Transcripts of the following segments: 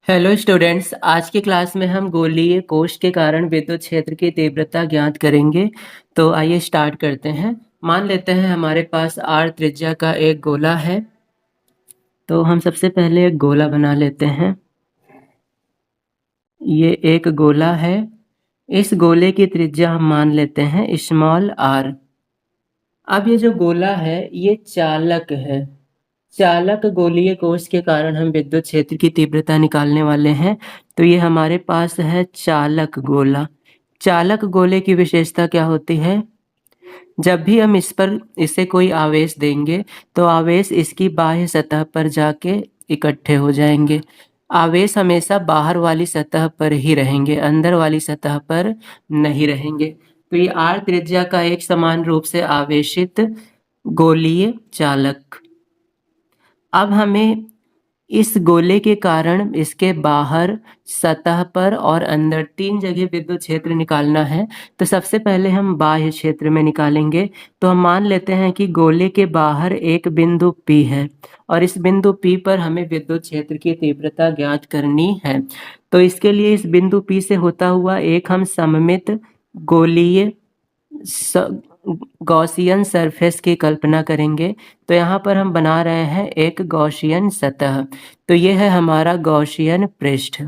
Hello students, आज की class में हम गोलीय कोश के कारण विद्युत क्षेत्र की तीव्रता ज्ञात करेंगे। तो आइए स्टार्ट करते हैं। मान लेते हैं हमारे पास r त्रिज्या का एक गोला है। तो हम सबसे पहले एक गोला बना लेते हैं। ये एक गोला है। इस गोले की त्रिज्या हम मान लेते हैं स्मॉल r। अब ये जो गोला है ये चालक है। चालक गोलीय कोश के कारण हम विद्युत क्षेत्र की तीव्रता निकालने वाले हैं। तो ये हमारे पास है चालक गोला। चालक गोले की विशेषता क्या होती है? जब भी हम इसे कोई आवेश देंगे तो आवेश इसकी बाह्य सतह पर जाके इकट्ठे हो जाएंगे। आवेश हमेशा बाहर वाली सतह पर ही रहेंगे, अंदर वाली सतह पर नहीं रहेंगे। तो ये r त्रिज्या का एक समान रूप से आवेशित गोलीय चालक। अब हमें इस गोले के कारण इसके बाहर, सतह पर और अंदर तीन जगह विद्युत क्षेत्र निकालना है। तो सबसे पहले हम बाह्य क्षेत्र में निकालेंगे। तो हम मान लेते हैं कि गोले के बाहर एक बिंदु P है और इस बिंदु P पर हमें विद्युत क्षेत्र की तीव्रता ज्ञात करनी है। तो इसके लिए इस बिंदु P से होता हुआ एक हम सममित गोलीय गॉसियन सरफेस की कल्पना करेंगे। तो यहाँ पर हम बना रहे हैं एक गॉसियन सतह। तो ये है हमारा गॉसियन पृष्ठ।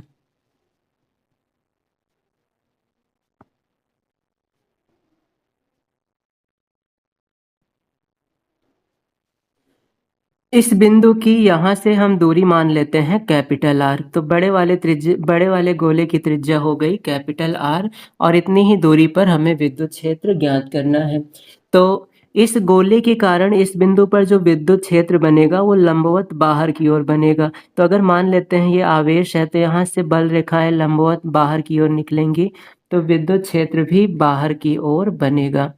इस बिंदु की यहाँ से हम दूरी मान लेते हैं कैपिटल R। तो बड़े वाले गोले की त्रिज्या हो गई कैपिटल R और इतनी ही दूरी पर हमें विद्युत क्षेत्र ज्ञात करना है। तो इस गोले के कारण इस बिंदु पर जो विद्युत क्षेत्र बनेगा वो लंबवत बाहर की ओर बनेगा। तो अगर मान लेते हैं ये आवेश है तो यहाँ से बल रेखाएं लंबवत बाहर की ओर निकलेंगी, तो विद्युत क्षेत्र भी बाहर की ओर बनेगा।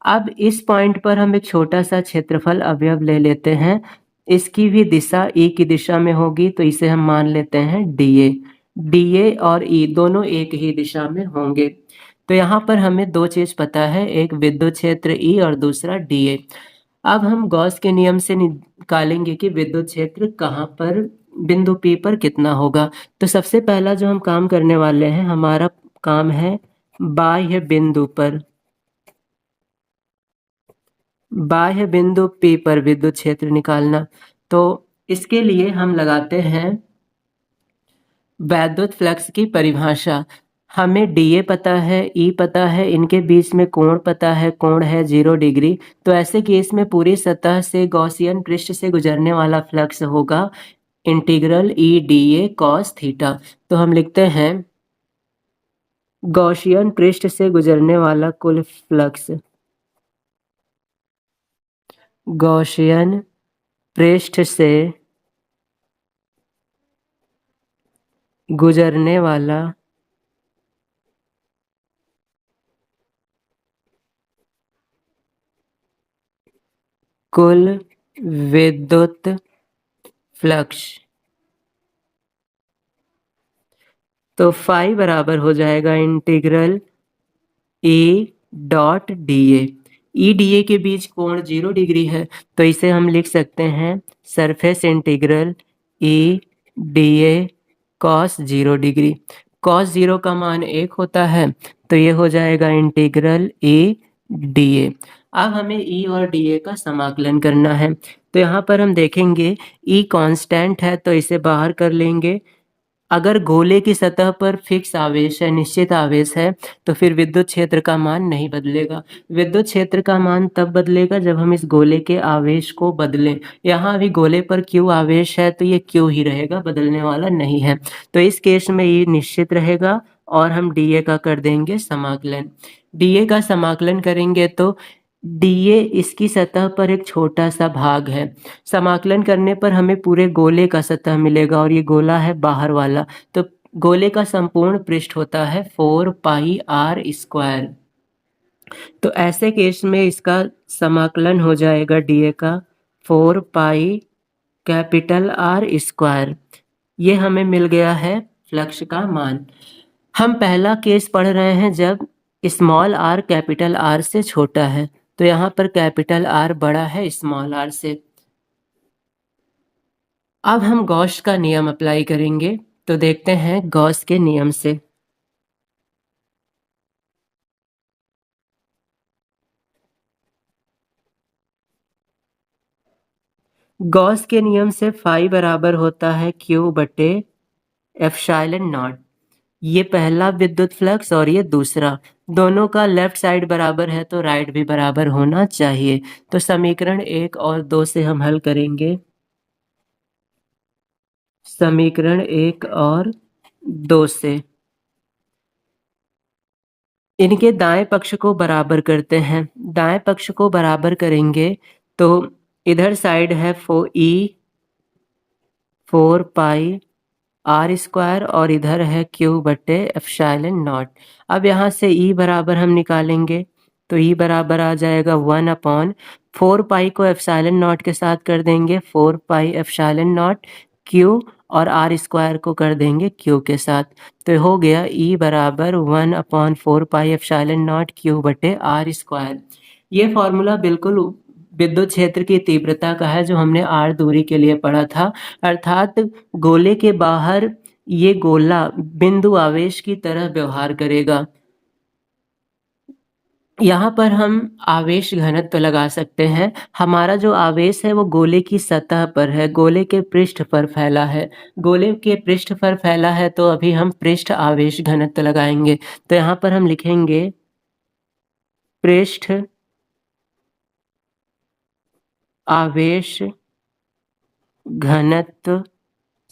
अब इस पॉइंट पर हम एक छोटा सा क्षेत्रफल अवयव ले लेते हैं। इसकी भी दिशा ई की दिशा में होगी, तो इसे हम मान लेते हैं डीए। डीए और ई दोनों एक ही दिशा में होंगे। तो यहाँ पर हमें दो चीज पता है, एक विद्युत क्षेत्र ई और दूसरा डीए। अब हम गॉस के नियम से निकालेंगे कि विद्युत क्षेत्र कहाँ पर, बिंदु पी पर कितना होगा। तो सबसे पहला जो हम काम करने वाले हैं, हमारा काम है बाह्य बिंदु पर, बाह्य बिंदु P पर विद्युत क्षेत्र निकालना। तो इसके लिए हम लगाते हैं वैद्युत फ्लक्स की परिभाषा। हमें डीए पता है, ई पता है, इनके बीच में कोण पता है, कोण है 0 डिग्री। तो ऐसे केस में पूरी सतह से गॉसियन पृष्ठ से गुजरने वाला फ्लक्स होगा integral E D A cos theta. तो हम लिखते हैं गॉसियन पृष्ठ से गुजरने वाला कुल फ्लक्स, गॉसियन पृष्ठ से गुजरने वाला कुल विद्युत फ्लक्स। तो फाई बराबर हो जाएगा integral E dot D A. E D A के बीच कोण 0 डिग्री है, तो इसे हम लिख सकते हैं surface integral E D A cos 0 degree. Cos 0 का मान 1 होता है, तो ये हो जाएगा इंटीग्रल ई डी ए। अब हमें ई और डी ए का समाकलन करना है। तो यहाँ पर हम देखेंगे ई कांस्टेंट है, तो इसे बाहर कर लेंगे। अगर गोले की सतह पर फिक्स आवेश है, निश्चित आवेश है, तो फिर विद्युत क्षेत्र का मान नहीं बदलेगा। विद्युत क्षेत्र का मान तब बदलेगा जब हम इस गोले के आवेश को बदलें। यहाँ अभी गोले पर Q आवेश है, तो ये Q ही रहेगा, बदलने वाला नहीं है। तो इस केस में ये निश्चित रहेगा और हम डीए का कर देंगे समाकलन। डीए का समाकलन करेंगे तो डीए इसकी सतह पर एक छोटा सा भाग है। समाकलन करने पर हमें पूरे गोले का सतह मिलेगा और ये गोला है बाहर वाला। तो गोले का संपूर्ण पृष्ठ होता है 4 पाई आर स्क्वायर। तो ऐसे केस में इसका समाकलन हो जाएगा डीए का 4 पाई कैपिटल आर स्क्वायर। ये हमें मिल गया है फ्लक्स का मान। हम पहला केस पढ़ रहे हैं जब स्मॉल आर कैपिटल आर से छोटा है। तो यहाँ पर कैपिटल आर बड़ा है स्मॉल आर से। अब हम गॉस का नियम अप्लाई करेंगे। तो देखते हैं गॉस के नियम से। गॉस के नियम से फाई बराबर होता है क्यू बटे एप्सिलॉन नॉट। ये पहला विद्युत फ्लक्स और ये दूसरा, दोनों का लेफ्ट साइड बराबर है तो राइट भी बराबर होना चाहिए। तो समीकरण 1 और 2 से हम हल करेंगे। समीकरण 1 और 2 से इनके दाएं पक्ष को बराबर करते हैं। दाएं पक्ष को बराबर करेंगे तो इधर साइड है 4 पाई r स्क्वायर और इधर है क्यू बटे एप्सिलॉन नॉट। अब यहाँ से E बराबर हम निकालेंगे तो E बराबर आ जाएगा 1/4 पाई को एप्सिलॉन नॉट के साथ कर देंगे 4 पाई एप्सिलॉन नॉट क्यू और r स्क्वायर को कर देंगे क्यू के साथ। तो हो गया E बराबर 1/4 पाई एप्सिलॉन नॉट क्यू बटे r स्क्वायर। ये फॉर्मूला बिल्कुल विद्युत क्षेत्र की तीव्रता का है जो हमने r दूरी के लिए पढ़ा था। अर्थात गोले के बाहर ये गोला बिंदु आवेश की तरह व्यवहार करेगा। यहाँ पर हम आवेश घनत्व लगा सकते हैं। हमारा जो आवेश है वो गोले की सतह पर है, गोले के पृष्ठ पर फैला है। गोले के पृष्ठ पर फैला है तो अभी हम पृष्ठ आवेश घनत्व लगाएंगे। तो यहाँ पर हम लिखेंगे पृष्ठ आवेश घनत्व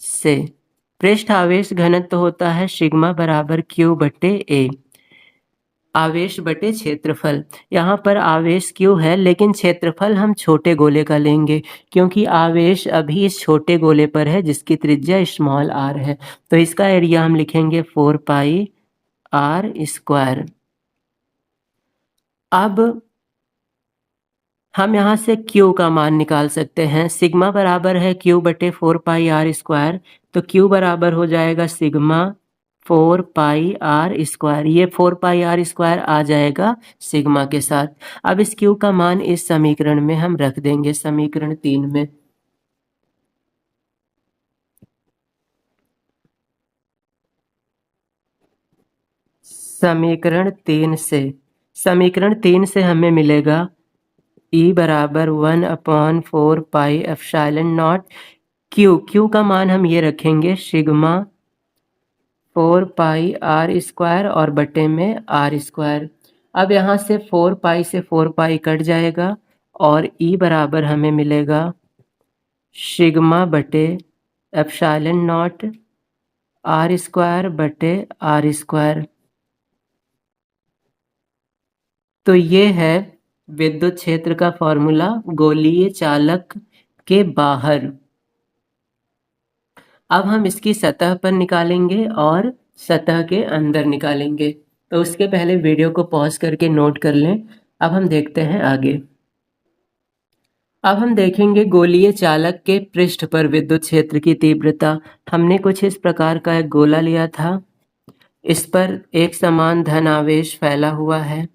से पृष्ठ आवेश घनत्व होता है सिग्मा बराबर क्यू बटे ए, आवेश बटे क्षेत्रफल। यहाँ पर आवेश क्यू है लेकिन क्षेत्रफल हम छोटे गोले का लेंगे क्योंकि आवेश अभी इस छोटे गोले पर है जिसकी त्रिज्या स्मॉल r है। तो इसका एरिया हम लिखेंगे 4 पाई r स्क्वायर। अब हम यहाँ से Q का मान निकाल सकते हैं। सिग्मा बराबर है Q बटे 4 पाई r स्क्वायर, तो Q बराबर हो जाएगा सिग्मा 4 पाई r स्क्वायर। ये 4 पाई r स्क्वायर आ जाएगा सिग्मा के साथ। अब इस Q का मान इस समीकरण में हम रख देंगे, समीकरण 3 में। समीकरण 3 से हमें मिलेगा E बराबर 1/4 पाई एप्सिलॉन नॉट Q का मान हम ये रखेंगे सिग्मा 4 पाई r स्क्वायर और बटे में r स्क्वायर। अब यहाँ से 4 पाई से 4 पाई कट जाएगा और E बराबर हमें मिलेगा सिग्मा बटे एप्सिलॉन नॉट r स्क्वायर बटे r स्क्वायर। तो ये है विद्युत क्षेत्र का फॉर्मूला गोलीय चालक के बाहर। अब हम इसकी सतह पर निकालेंगे और सतह के अंदर निकालेंगे। तो उसके पहले वीडियो को पॉज करके नोट कर लें। अब हम देखते हैं आगे। अब हम देखेंगे गोलीय चालक के पृष्ठ पर विद्युत क्षेत्र की तीव्रता। हमने कुछ इस प्रकार का एक गोला लिया था, इस पर एक समान धन आवेश फैला हुआ है।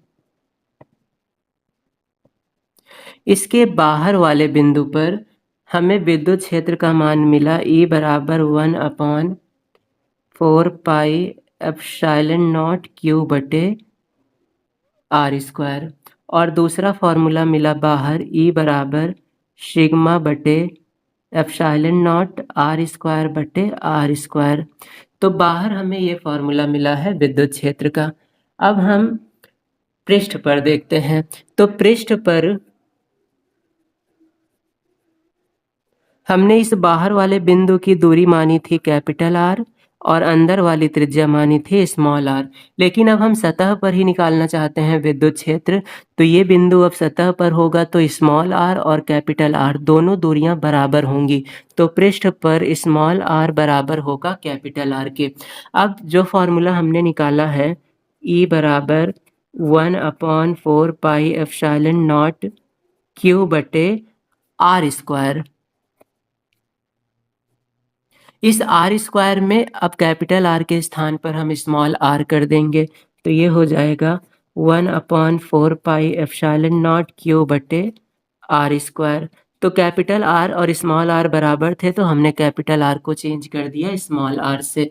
इसके बाहर वाले बिंदु पर हमें विद्युत क्षेत्र का मान मिला E बराबर 1/4 पाई एप्सिलॉन नॉट क्यू बटे r स्क्वायर। और दूसरा फॉर्मूला मिला बाहर E बराबर सिग्मा बटे एप्सिलॉन नॉट r स्क्वायर बटे r स्क्वायर। तो बाहर हमें ये फॉर्मूला मिला है विद्युत क्षेत्र का। अब हम पृष्ठ पर देखते हैं। तो पृष्ठ पर हमने इस बाहर वाले बिंदु की दूरी मानी थी कैपिटल R और अंदर वाली त्रिज्या मानी थी स्मॉल r। लेकिन अब हम सतह पर ही निकालना चाहते हैं विद्युत क्षेत्र, तो ये बिंदु अब सतह पर होगा तो स्मॉल r और कैपिटल R दोनों दूरियां बराबर होंगी। तो पृष्ठ पर स्मॉल r बराबर होगा कैपिटल R के। अब जो फॉर्मूला हमने निकाला है E बराबर 1/4 पाई एप्सिलॉन नॉट क्यू बटे r स्क्वायर। इस r स्क्वायर में अब कैपिटल R के स्थान पर हम स्मॉल r कर देंगे, तो ये हो जाएगा 1/4 पाई एप्सिलॉन नॉट क्यू बटे r स्क्वायर। तो कैपिटल आर और स्मॉल आर बराबर थे तो हमने कैपिटल आर को चेंज कर दिया स्मॉल आर से।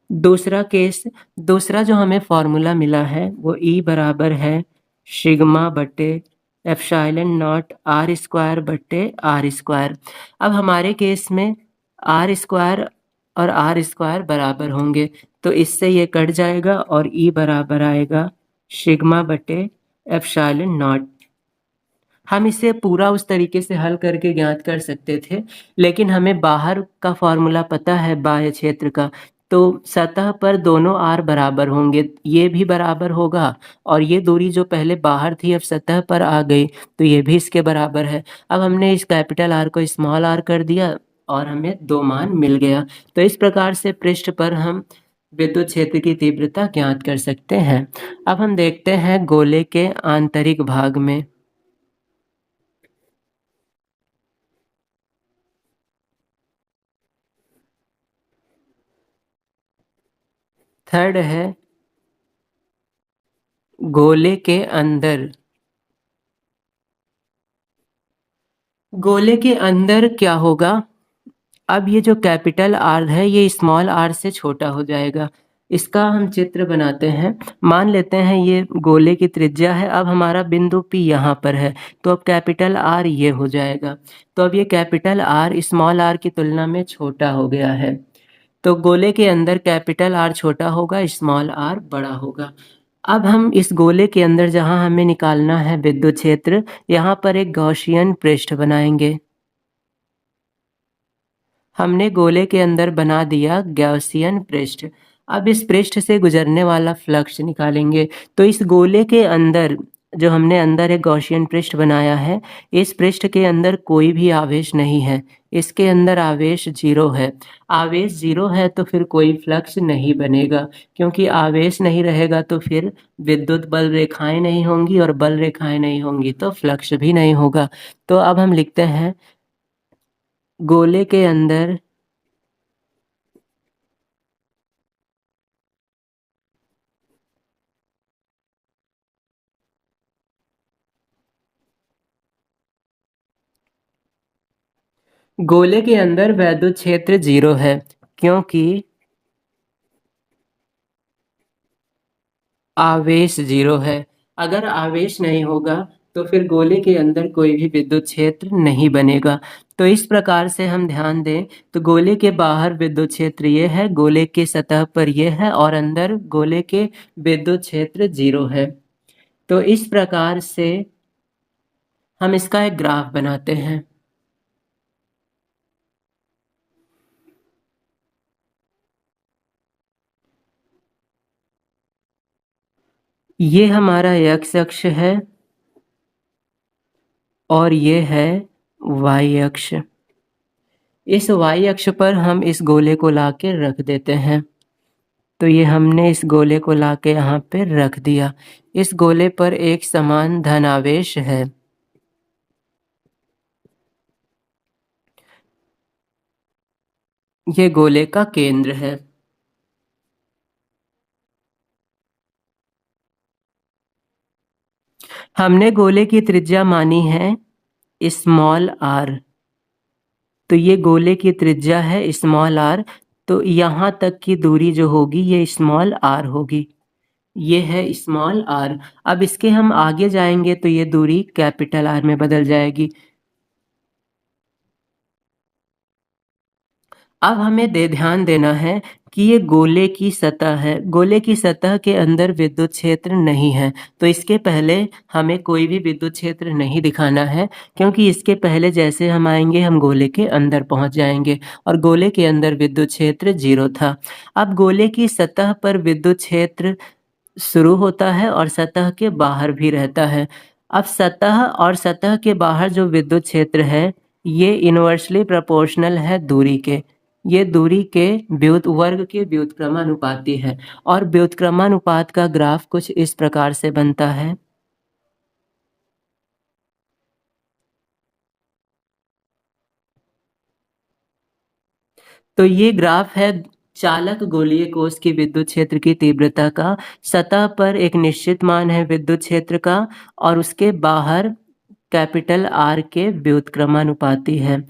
दूसरा केस, दूसरा जो हमें फॉर्मूला मिला है वो ई बराबर है सिग्मा बटे एप्सिलॉन नॉट आर स्क्वायर बटे आर स्क्वायर। अब हमारे केस में आर स्क्वायर और आर स्क्वायर बराबर होंगे तो इससे ये कट जाएगा और ई बराबर आएगा सिग्मा बटे एप्सिलॉन नॉट। हम इसे पूरा उस तरीके से हल करके ज्ञात कर सकते थे, लेकिन हमें बाहर का फॉर्मूला पता है बाह्य क्षेत्र का, तो सतह पर दोनों आर बराबर होंगे, ये भी बराबर होगा और ये दूरी जो पहले बाहर थी अब सतह पर आ गई तो ये भी इसके बराबर है। अब हमने इस कैपिटल आर को स्मॉल आर कर दिया और हमें दो मान मिल गया। तो इस प्रकार से पृष्ठ पर हम विद्युत क्षेत्र की तीव्रता ज्ञात कर सकते हैं। अब हम देखते हैं गोले के आंतरिक भाग में। थर्ड है गोले के अंदर। गोले के अंदर क्या होगा, अब ये जो कैपिटल आर है ये स्मॉल आर से छोटा हो जाएगा। इसका हम चित्र बनाते हैं। मान लेते हैं ये गोले की त्रिज्या है, अब हमारा बिंदु P यहाँ पर है तो अब कैपिटल आर ये हो जाएगा। तो अब ये कैपिटल आर स्मॉल आर की तुलना में छोटा हो गया है। तो गोले के अंदर कैपिटल आर छोटा होगा स्मॉल आर बड़ा होगा। अब हम इस गोले के अंदर जहां हमें निकालना है विद्युत क्षेत्र, यहाँ पर एक गॉसियन पृष्ठ बनाएंगे। हमने गोले के अंदर बना दिया गॉसियन पृष्ठ। अब इस पृष्ठ से गुजरने वाला फ्लक्स निकालेंगे। तो इस गोले के अंदर जो हमने अंदर एक गॉसियन पृष्ठ बनाया है, इस पृष्ठ के अंदर कोई भी आवेश नहीं है, इसके अंदर आवेश जीरो है। आवेश जीरो है तो फिर कोई फ्लक्स नहीं बनेगा, क्योंकि आवेश नहीं रहेगा तो फिर विद्युत बल रेखाएं नहीं होंगी और बल रेखाएं नहीं होंगी तो फ्लक्स भी नहीं होगा। तो अब हम लिखते हैं गोले के अंदर गोले के अंदर वैद्युत क्षेत्र जीरो है, क्योंकि आवेश जीरो है। अगर आवेश नहीं होगा तो फिर गोले के अंदर कोई भी विद्युत क्षेत्र नहीं बनेगा। तो इस प्रकार से हम ध्यान दें तो गोले के बाहर विद्युत क्षेत्र ये है, गोले के सतह पर ये है और अंदर गोले के विद्युत क्षेत्र जीरो है। तो इस प्रकार से हम इसका एक ग्राफ बनाते हैं। ये हमारा x अक्ष है और ये है y अक्ष। इस y अक्ष पर हम इस गोले को लाके रख देते हैं। तो ये हमने इस गोले को लाके यहाँ पे रख दिया। इस गोले पर एक समान धनावेश है। ये गोले का केंद्र है। हमने गोले की त्रिज्या मानी है स्मॉल आर, तो ये गोले की त्रिज्या है स्मॉल आर, तो यहाँ तक की दूरी जो होगी ये स्मॉल आर होगी। ये है स्मॉल आर। अब इसके हम आगे जाएंगे तो ये दूरी कैपिटल आर में बदल जाएगी। अब हमें ध्यान देना है कि ये गोले की सतह है, गोले की सतह के अंदर विद्युत क्षेत्र नहीं है, तो इसके पहले हमें कोई भी विद्युत क्षेत्र नहीं दिखाना है, क्योंकि इसके पहले जैसे हम आएंगे हम गोले के अंदर पहुंच जाएंगे और गोले के अंदर विद्युत क्षेत्र जीरो था। अब गोले की सतह पर विद्युत क्षेत्र शुरू होता है और सतह के बाहर भी रहता है। अब सतह और सतह के बाहर जो विद्युत क्षेत्र है ये इनवर्सली प्रोपोर्शनल है दूरी के। ये दूरी के वर्ग के व्युत्क्रमानुपाती है और व्युत्क्रमानुपात का ग्राफ कुछ इस प्रकार से बनता है। तो ये ग्राफ है चालक गोलीय कोश की विद्युत क्षेत्र की तीव्रता का। सतह पर एक निश्चित मान है विद्युत क्षेत्र का और उसके बाहर कैपिटल आर के व्युत्क्रमानुपाती है।